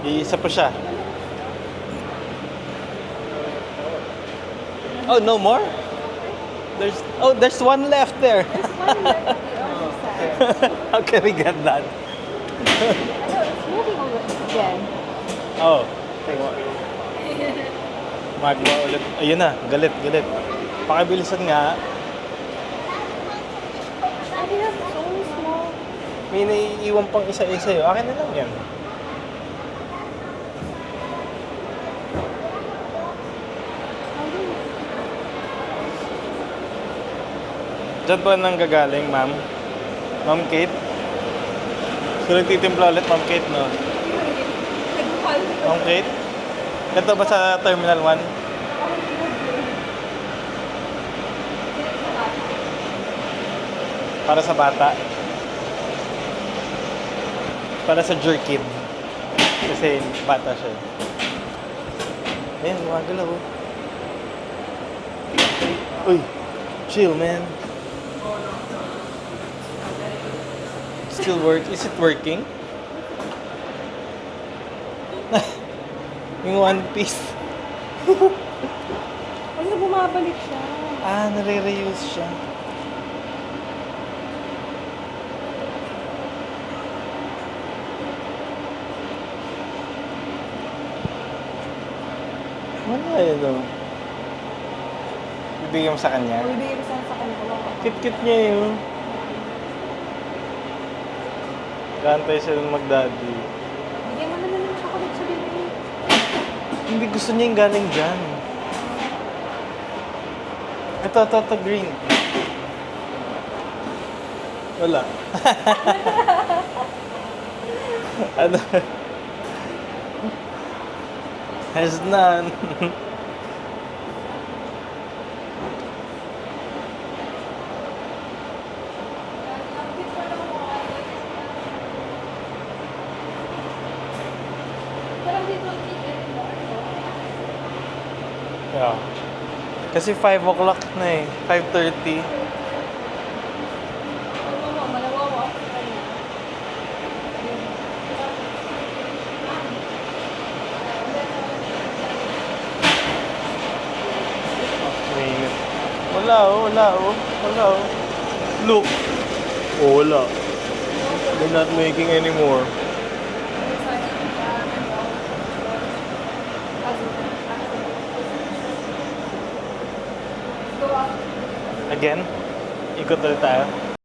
Iisa pa siya. Oh, no more? There's one left there. There's one left on the other side. How can we get that? I know, it's moving again. Oh. Magwa ulit. Ayun na, galit. Pakibilisan nga. I have so small. May naiiwan pang isa-isa yun. Akin na lang yan. Diyan ba nang gagaling, ma'am? Ma'am Kate? So, nagtitimpla ulit, Ma'am Kate, no? Ma'am Kate? Ito ba sa Terminal 1? Para sa bata? Para sa jerkid? Kasi bata siya. Ayan, gumagalaw. Uy! Chill, man. Still work? Is it working? Yung One Piece. Ano bumabalik siya? Ah, nare-reuse siya. Wala yun, oh. Ibigay mo sa kanya. O, ibigay ko sa kanila. Kit-kit niya yun. Kantay siya ng mag-daddy. Bigyan mo na ng chocolate sa bibig. Hindi gusto niya yung galing dyan. Ito, green. Wala. Ano? Has none. Yeah. Kasi 5 o'clock na eh. 5:30. Malawawa ako sa kanya. Mainit. Wala oh. Look. Oh, wala. They're not making anymore. Again? Ikot ulit tayo.